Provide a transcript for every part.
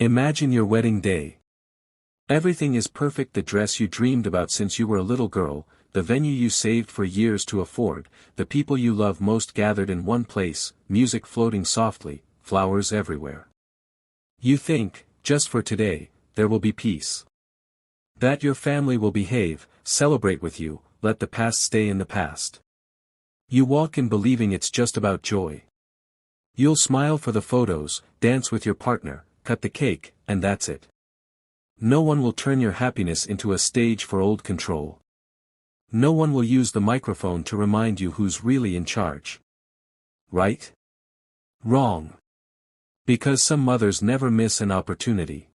Imagine your wedding day. Everything is perfect: the dress you dreamed about since you were a little girl, the venue you saved for years to afford, the people you love most gathered in one place, music floating softly, flowers everywhere. You think, just for today, there will be peace. That your family will behave, celebrate with you, let the past stay in the past. You walk in believing it's just about joy. You'll smile for the photos, dance with your partner, cut the cake, and that's it. No one will turn your happiness into a stage for old control. No one will use the microphone to remind you who's really in charge. Right? Wrong. Because some mothers never miss an opportunity.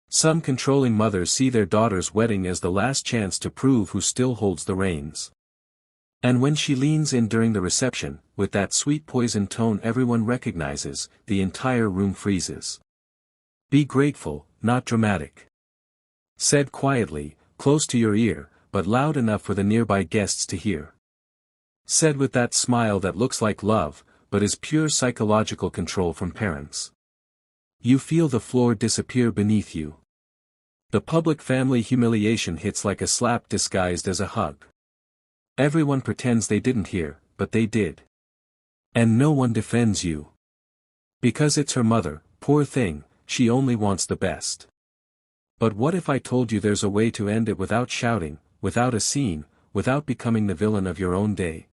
Some controlling mothers see their daughter's wedding as the last chance to prove who still holds the reins. And when she leans in during the reception, with that sweet poison tone everyone recognizes, the entire room freezes. Be grateful, not dramatic. Said quietly, close to your ear, but loud enough for the nearby guests to hear. Said with that smile that looks like love, but is pure psychological control from parents. You feel the floor disappear beneath you. The public family humiliation hits like a slap disguised as a hug. Everyone pretends they didn't hear, but they did. And no one defends you. Because it's her mother, poor thing, she only wants the best. But what if I told you there's a way to end it without shouting, without a scene, without becoming the villain of your own day?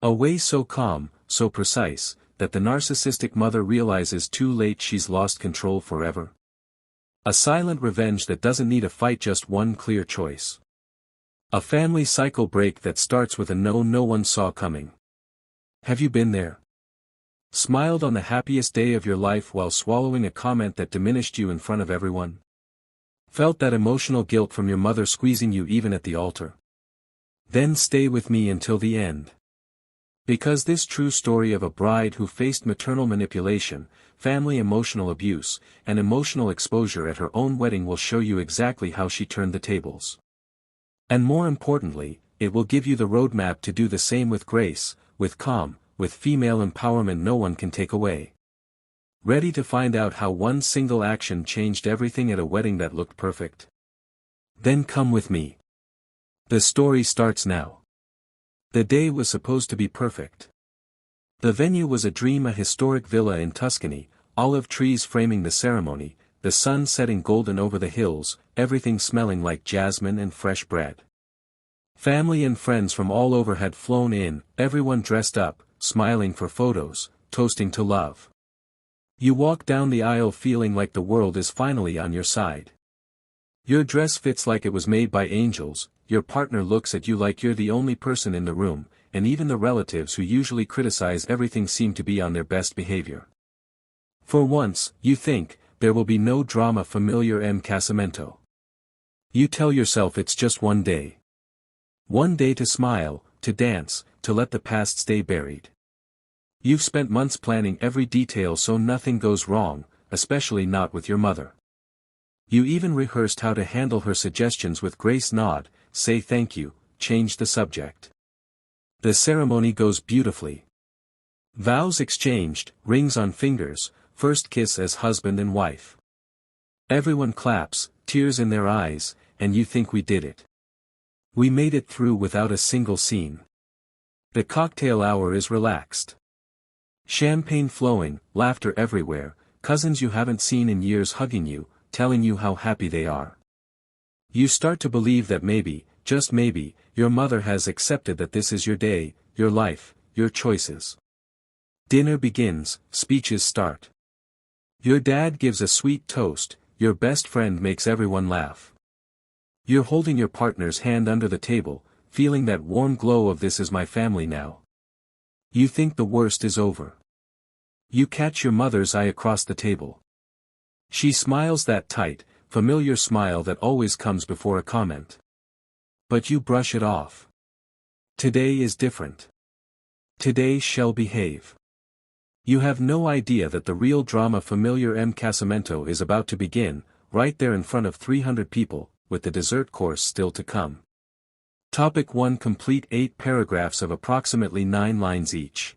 A way so calm, so precise, that the narcissistic mother realizes too late she's lost control forever. A silent revenge that doesn't need a fight, just one clear choice. A family cycle break that starts with a no one saw coming. Have you been there? Smiled on the happiest day of your life while swallowing a comment that diminished you in front of everyone? Felt that emotional guilt from your mother squeezing you even at the altar? Then stay with me until the end. Because this true story of a bride who faced maternal manipulation, family emotional abuse, and emotional exposure at her own wedding will show you exactly how she turned the tables. And more importantly, it will give you the roadmap to do the same with grace, with calm, with female empowerment no one can take away. Ready to find out how one single action changed everything at a wedding that looked perfect? Then come with me. The story starts now. The day was supposed to be perfect. The venue was a dream, a historic villa in Tuscany, olive trees framing the ceremony, the sun setting golden over the hills, everything smelling like jasmine and fresh bread. Family and friends from all over had flown in, everyone dressed up, smiling for photos, toasting to love. You walk down the aisle feeling like the world is finally on your side. Your dress fits like it was made by angels, your partner looks at you like you're the only person in the room, and even the relatives who usually criticize everything seem to be on their best behavior. For once, you think, there will be no drama. Familiar casamento. You tell yourself it's just one day. One day to smile, to dance, to let the past stay buried. You've spent months planning every detail so nothing goes wrong, especially not with your mother. You even rehearsed how to handle her suggestions with grace: nod, say thank you, change the subject. The ceremony goes beautifully. Vows exchanged, rings on fingers, first kiss as husband and wife. Everyone claps, tears in their eyes, and you think we did it. We made it through without a single scene. The cocktail hour is relaxed. Champagne flowing, laughter everywhere, cousins you haven't seen in years hugging you, telling you how happy they are. You start to believe that maybe, just maybe, your mother has accepted that this is your day, your life, your choices. Dinner begins, speeches start. Your dad gives a sweet toast, your best friend makes everyone laugh. You're holding your partner's hand under the table, feeling that warm glow of "this is my family now." You think the worst is over. You catch your mother's eye across the table. She smiles, that tight, familiar smile that always comes before a comment. But you brush it off. Today is different. Today shall behave. You have no idea that the real drama, familiar casamento, is about to begin, right there in front of 300 people, with the dessert course still to come. Topic 1. Complete 8 paragraphs of approximately 9 lines each.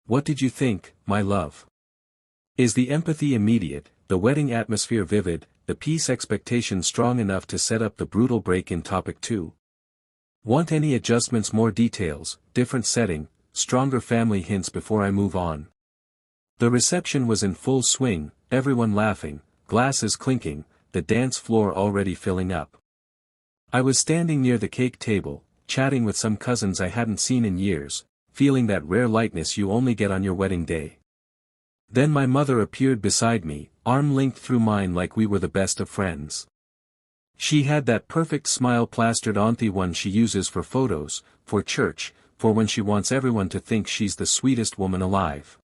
What did you think, my love? Is the empathy immediate? the wedding atmosphere vivid, the peace expectation strong enough to set up the brutal break in topic 2. Want any adjustments, more details, different setting, stronger family hints before I move on? The reception was in full swing, everyone laughing, glasses clinking, the dance floor already filling up. I was standing near the cake table, chatting with some cousins I hadn't seen in years, feeling that rare lightness you only get on your wedding day. Then my mother appeared beside me, arm linked through mine like we were the best of friends. She had that perfect smile, plastered on, the one she uses for photos, for church, for when she wants everyone to think she's the sweetest woman alive.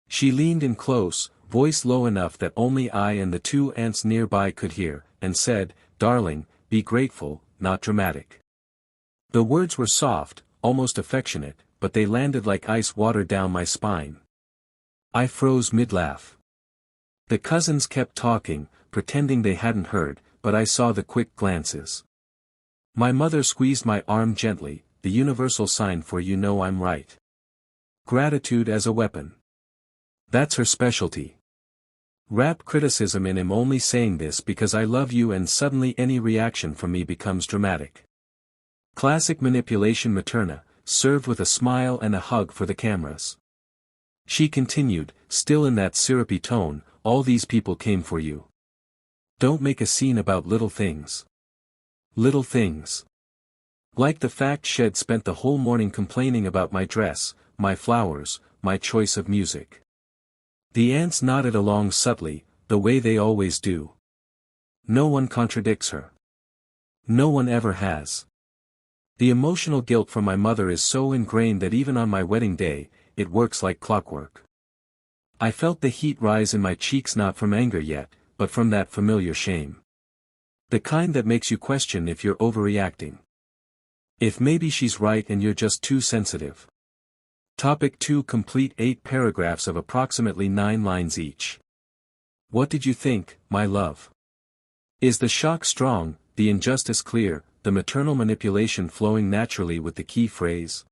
She leaned in close, voice low enough that only I and the 2 aunts nearby could hear, and said, "Darling, be grateful, not dramatic." The words were soft, almost affectionate, but they landed like ice water down my spine. I froze mid-laugh. The cousins kept talking, pretending they hadn't heard, but I saw the quick glances. My mother squeezed my arm gently, the universal sign for "you know I'm right." Gratitude as a weapon. That's her specialty. Wrap criticism in "I'm only saying this because I love you," and suddenly any reaction from me becomes dramatic. Classic manipulation materna, served with a smile and a hug for the cameras. She continued, still in that syrupy tone, "All these people came for you. Don't make a scene about little things. Little things. Like the fact Shed spent the whole morning complaining about my dress, my flowers, my choice of music." The aunts nodded along subtly, the way they always do. No one contradicts her. No one ever has. The emotional guilt from my mother is so ingrained that even on my wedding day, it works like clockwork. I felt the heat rise in my cheeks, not from anger yet, but from that familiar shame. The kind that makes you question if you're overreacting. If maybe she's right and you're just too sensitive. Topic 2. Complete 8 paragraphs of approximately 9 lines each. What did you think, my love? Is the shock strong, the injustice clear, the maternal manipulation flowing naturally with the key phrase?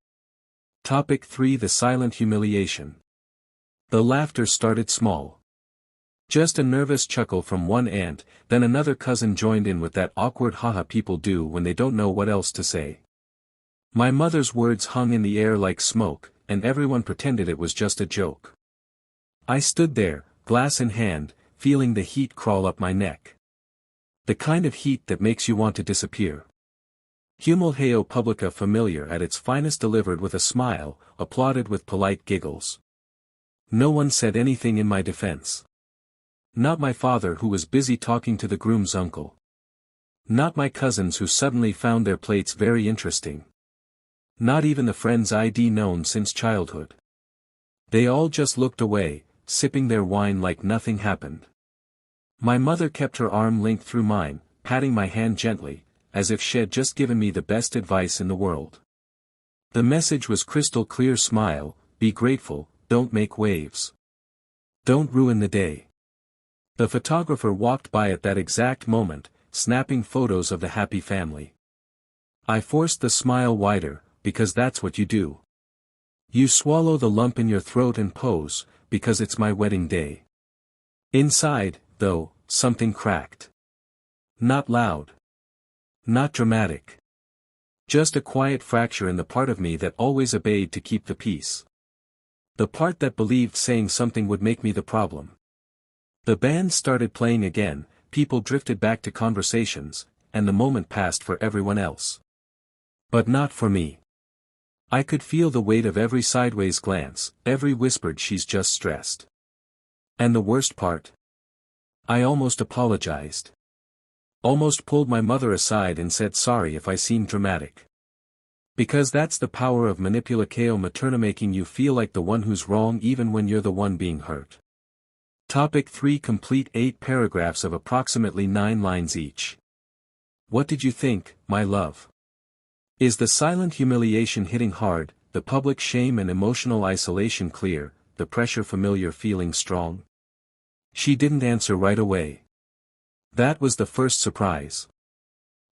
Topic 3. The silent humiliation. The laughter started small. Just a nervous chuckle from one aunt, then another cousin joined in with that awkward haha people do when they don't know what else to say. My mother's words hung in the air like smoke, and everyone pretended it was just a joke. I stood there, glass in hand, feeling the heat crawl up my neck. The kind of heat that makes you want to disappear. Humilio publica familiar at its finest, delivered with a smile, applauded with polite giggles. No one said anything in my defense. Not my father, who was busy talking to the groom's uncle. Not my cousins, who suddenly found their plates very interesting. Not even the friends I'd known since childhood. They all just looked away, sipping their wine like nothing happened. My mother kept her arm linked through mine, patting my hand gently, as if she'd just given me the best advice in the world. The message was crystal clear: smile, be grateful, don't make waves. Don't ruin the day. The photographer walked by at that exact moment, snapping photos of the happy family. I forced the smile wider, because that's what you do. You swallow the lump in your throat and pose, because it's my wedding day. Inside, though, something cracked. Not loud. Not dramatic. Just a quiet fracture in the part of me that always obeyed to keep the peace. The part that believed saying something would make me the problem. The band started playing again, people drifted back to conversations, and the moment passed for everyone else. But not for me. I could feel the weight of every sideways glance, every whispered "she's just stressed." And the worst part? I almost apologized. Almost pulled my mother aside and said sorry if I seemed dramatic. Because that's the power of manipulatio materna, making you feel like the one who's wrong even when you're the one being hurt. Topic 3. Complete 8 paragraphs of approximately 9 lines each. What did you think, my love? Is the silent humiliation hitting hard, the public shame and emotional isolation clear, the pressure familiar, feeling strong? She didn't answer right away. That was the first surprise.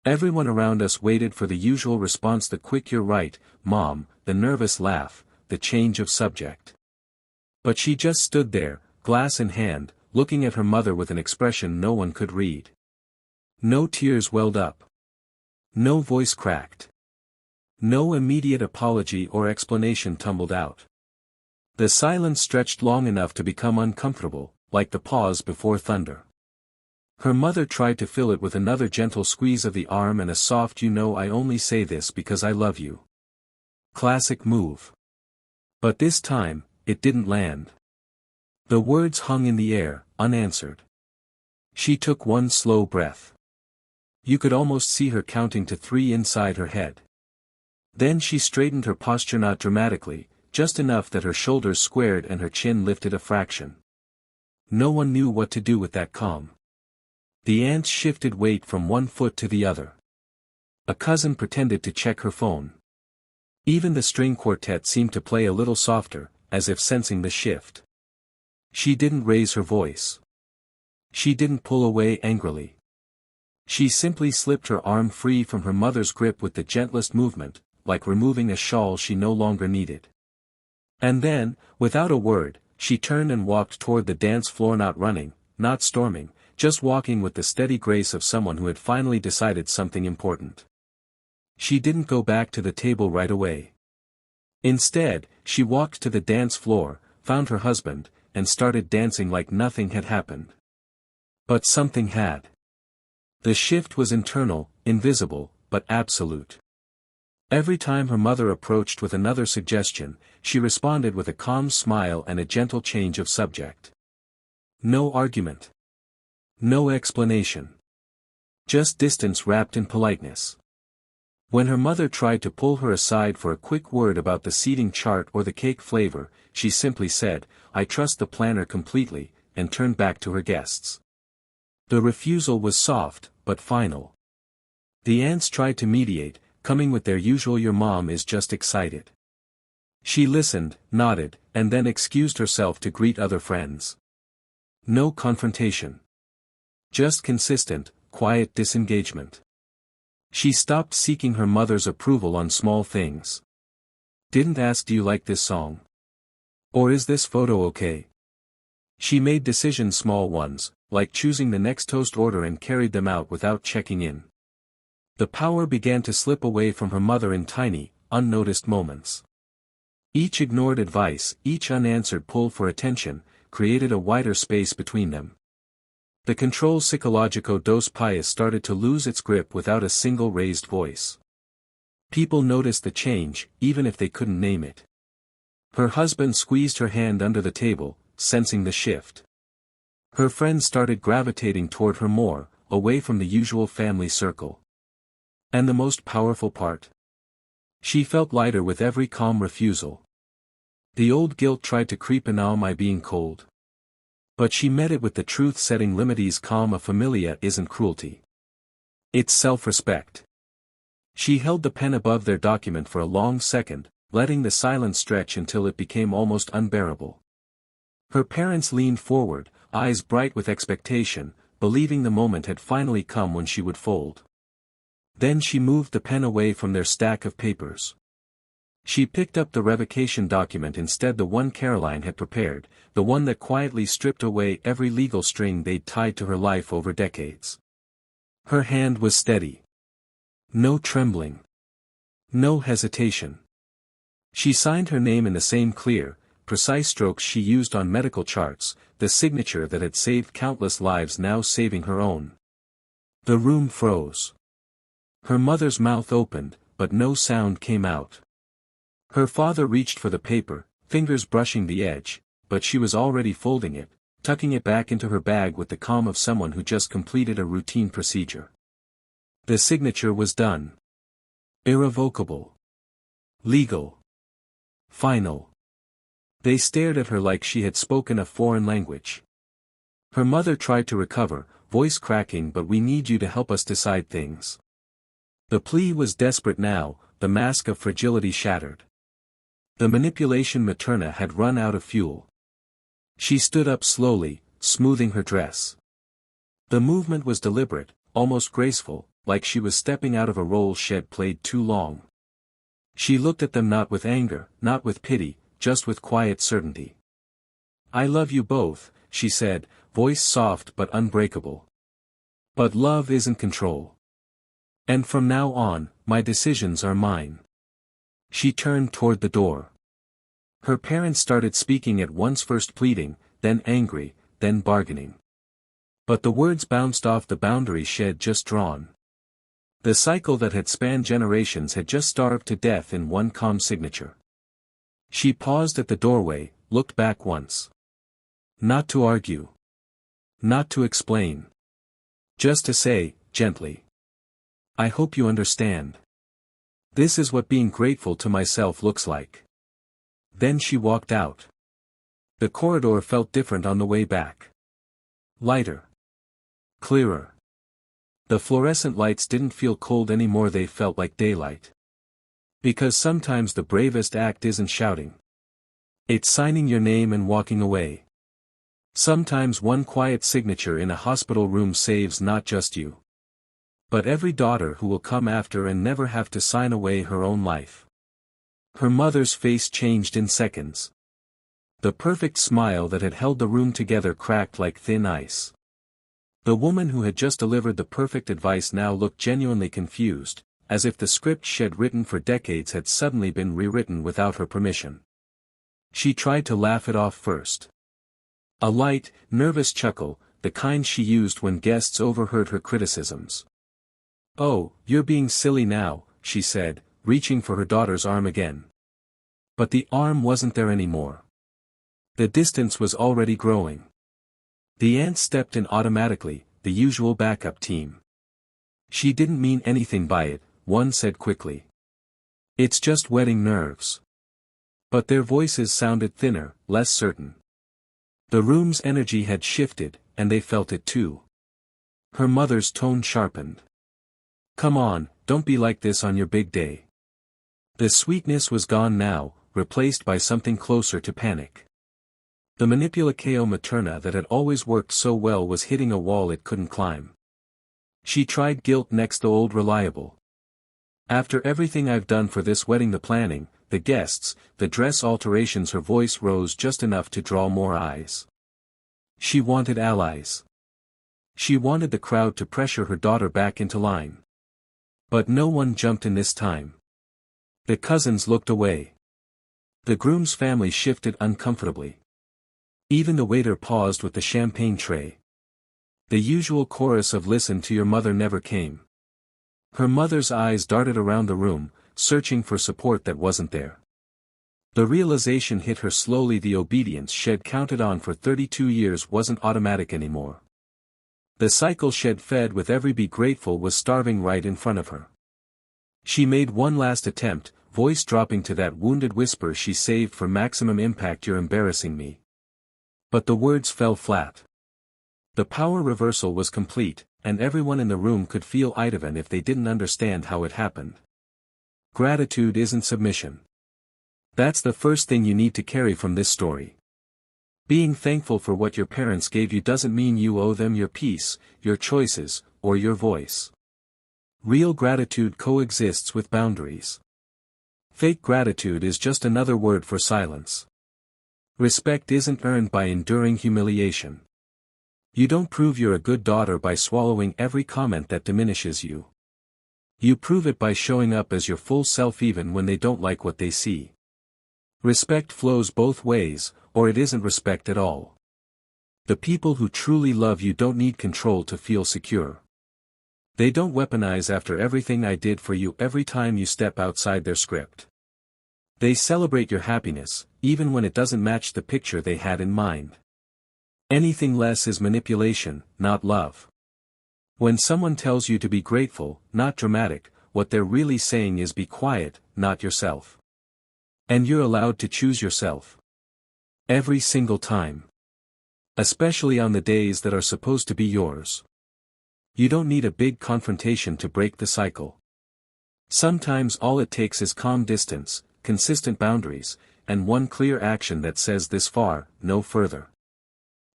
Everyone around us waited for the usual response: the quick "you're right, Mom," the nervous laugh, the change of subject. But she just stood there, glass in hand, looking at her mother with an expression no one could read. No tears welled up. No voice cracked. No immediate apology or explanation tumbled out. The silence stretched long enough to become uncomfortable, like the pause before thunder. Her mother tried to fill it with another gentle squeeze of the arm and a soft "you know I only say this because I love you." Classic move. But this time, it didn't land. The words hung in the air, unanswered. She took one slow breath. You could almost see her counting to 3 inside her head. Then she straightened her posture, not dramatically, just enough that her shoulders squared and her chin lifted a fraction. No one knew what to do with that calm. The ants shifted weight from one foot to the other. A cousin pretended to check her phone. Even the string quartet seemed to play a little softer, as if sensing the shift. She didn't raise her voice. She didn't pull away angrily. She simply slipped her arm free from her mother's grip with the gentlest movement, like removing a shawl she no longer needed. And then, without a word, she turned and walked toward the dance floor, not running, not storming, just walking with the steady grace of someone who had finally decided something important. She didn't go back to the table right away. Instead, she walked to the dance floor, found her husband, and started dancing like nothing had happened. But something had. The shift was internal, invisible, but absolute. Every time her mother approached with another suggestion, she responded with a calm smile and a gentle change of subject. No argument. No explanation. Just distance wrapped in politeness. When her mother tried to pull her aside for a quick word about the seating chart or the cake flavor, she simply said, "I trust the planner completely," and turned back to her guests. The refusal was soft, but final. The aunts tried to mediate, coming with their usual "your mom is just excited." She listened, nodded, and then excused herself to greet other friends. No confrontation. Just consistent, quiet disengagement. She stopped seeking her mother's approval on small things. Didn't ask, "Do you like this song?" Or "Is this photo okay?" She made decisions, small ones, like choosing the next toast order, and carried them out without checking in. The power began to slip away from her mother in tiny, unnoticed moments. Each ignored advice, each unanswered pull for attention, created a wider space between them. The control psychologico dos pies started to lose its grip without a single raised voice. People noticed the change, even if they couldn't name it. Her husband squeezed her hand under the table, sensing the shift. Her friends started gravitating toward her more, away from the usual family circle. And the most powerful part? She felt lighter with every calm refusal. The old guilt tried to creep in. Am I being cold? But she met it with the truth, setting limites. A familia isn't cruelty. It's self-respect. She held the pen above their document for a long second, letting the silence stretch until it became almost unbearable. Her parents leaned forward, eyes bright with expectation, believing the moment had finally come when she would fold. Then she moved the pen away from their stack of papers. She picked up the revocation document instead, the one Caroline had prepared, the one that quietly stripped away every legal string they'd tied to her life over decades. Her hand was steady. No trembling. No hesitation. She signed her name in the same clear, precise strokes she used on medical charts, the signature that had saved countless lives, now saving her own. The room froze. Her mother's mouth opened, but no sound came out. Her father reached for the paper, fingers brushing the edge, but she was already folding it, tucking it back into her bag with the calm of someone who just completed a routine procedure. The signature was done. Irrevocable. Legal. Final. They stared at her like she had spoken a foreign language. Her mother tried to recover, voice cracking, "But we need you to help us decide things." The plea was desperate now, the mask of fragility shattered. The manipulation materna had run out of fuel. She stood up slowly, smoothing her dress. The movement was deliberate, almost graceful, like she was stepping out of a role she'd played too long. She looked at them, not with anger, not with pity, just with quiet certainty. "I love you both," she said, voice soft but unbreakable. But love isn't control. And from now on, my decisions are mine. She turned toward the door. Her parents started speaking at once, first pleading, then angry, then bargaining. But the words bounced off the boundary she had just drawn. The cycle that had spanned generations had just starved to death in one calm signature. She paused at the doorway, looked back once. Not to argue. Not to explain. Just to say, gently. I hope you understand. This is what being grateful to myself looks like. Then she walked out. The corridor felt different on the way back. Lighter. Clearer. The fluorescent lights didn't feel cold anymore, they felt like daylight. Because sometimes the bravest act isn't shouting. It's signing your name and walking away. Sometimes one quiet signature in a hospital room saves not just you, but every daughter who will come after and never have to sign away her own life. Her mother's face changed in seconds. The perfect smile that had held the room together cracked like thin ice. The woman who had just delivered the perfect advice now looked genuinely confused, as if the script she'd written for decades had suddenly been rewritten without her permission. She tried to laugh it off first. A light, nervous chuckle, the kind she used when guests overheard her criticisms. "Oh, you're being silly now," she said, reaching for her daughter's arm again. But the arm wasn't there anymore. The distance was already growing. The aunts stepped in automatically, the usual backup team. "She didn't mean anything by it," one said quickly. "It's just wetting nerves." But their voices sounded thinner, less certain. The room's energy had shifted, and they felt it too. Her mother's tone sharpened. "Come on, don't be like this on your big day." The sweetness was gone now, replaced by something closer to panic. The manipulation materna that had always worked so well was hitting a wall it couldn't climb. She tried guilt next, the old reliable. "After everything I've done for this wedding, the planning, the guests, the dress alterations," her voice rose just enough to draw more eyes. She wanted allies. She wanted the crowd to pressure her daughter back into line. But no one jumped in this time. The cousins looked away. The groom's family shifted uncomfortably. Even the waiter paused with the champagne tray. The usual chorus of "listen to your mother" never came. Her mother's eyes darted around the room, searching for support that wasn't there. The realization hit her slowly: the obedience she'd counted on for 32 years wasn't automatic anymore. The cycle she'd fed with every "be grateful" was starving right in front of her. She made one last attempt, voice dropping to that wounded whisper she saved for maximum impact: "You're embarrassing me." But the words fell flat. The power reversal was complete, and everyone in the room could feel it even if they didn't understand how it happened. Gratitude isn't submission. That's the first thing you need to carry from this story. Being thankful for what your parents gave you doesn't mean you owe them your peace, your choices, or your voice. Real gratitude coexists with boundaries. Fake gratitude is just another word for silence. Respect isn't earned by enduring humiliation. You don't prove you're a good daughter by swallowing every comment that diminishes you. You prove it by showing up as your full self even when they don't like what they see. Respect flows both ways, or it isn't respect at all. The people who truly love you don't need control to feel secure. They don't weaponize "after everything I did for you" every time you step outside their script. They celebrate your happiness, even when it doesn't match the picture they had in mind. Anything less is manipulation, not love. When someone tells you to be grateful, not dramatic, what they're really saying is be quiet, not yourself. And you're allowed to choose yourself. Every single time. Especially on the days that are supposed to be yours. You don't need a big confrontation to break the cycle. Sometimes all it takes is calm distance, consistent boundaries, and one clear action that says "this far, no further."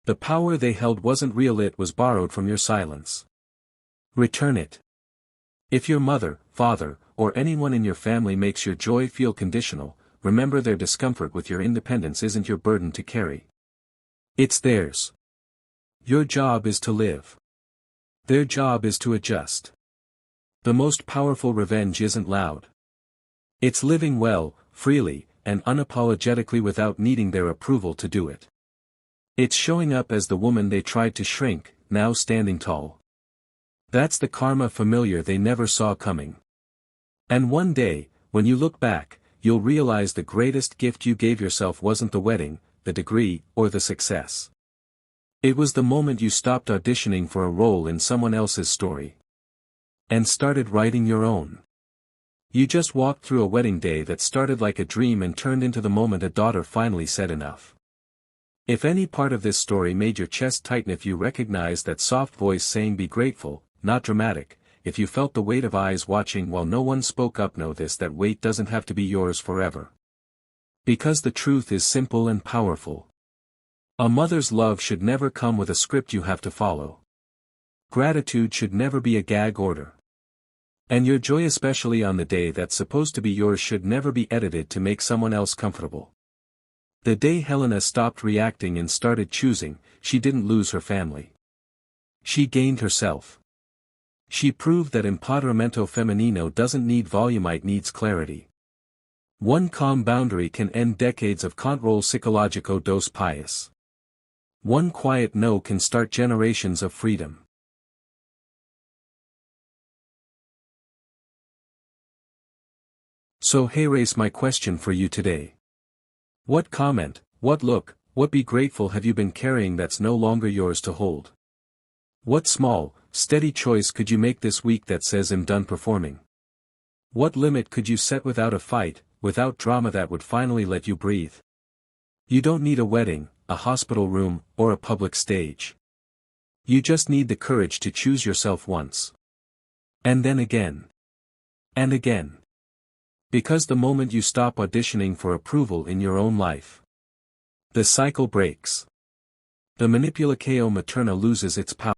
The power they held wasn't real, it was borrowed from your silence. Return it. If your mother, father, or anyone in your family makes your joy feel conditional, remember their discomfort with your independence isn't your burden to carry. It's theirs. Your job is to live. Their job is to adjust. The most powerful revenge isn't loud. It's living well, freely, and unapologetically without needing their approval to do it. It's showing up as the woman they tried to shrink, now standing tall. That's the karma familiar they never saw coming. And one day, when you look back, you'll realize the greatest gift you gave yourself wasn't the wedding, the degree, or the success. It was the moment you stopped auditioning for a role in someone else's story. And started writing your own. You just walked through a wedding day that started like a dream and turned into the moment a daughter finally said enough. If any part of this story made your chest tighten, if you recognized that soft voice saying be grateful, not dramatic, if you felt the weight of eyes watching while no one spoke up, know this: that weight doesn't have to be yours forever. Because the truth is simple and powerful. A mother's love should never come with a script you have to follow. Gratitude should never be a gag order. And your joy, especially on the day that's supposed to be yours, should never be edited to make someone else comfortable. The day Helena stopped reacting and started choosing, she didn't lose her family. She gained herself. She proved that empoderamento femenino doesn't need volume, it needs clarity. One calm boundary can end decades of control psicológico dos pies. One quiet no can start generations of freedom. So here's my question for you today. What comment, what look, what be grateful have you been carrying that's no longer yours to hold? What small, steady choice could you make this week that says I'm done performing? What limit could you set without a fight, without drama, that would finally let you breathe? You don't need a wedding, a hospital room, or a public stage. You just need the courage to choose yourself once. And then again. And again. Because the moment you stop auditioning for approval in your own life, the cycle breaks. The manipulacao materna loses its power.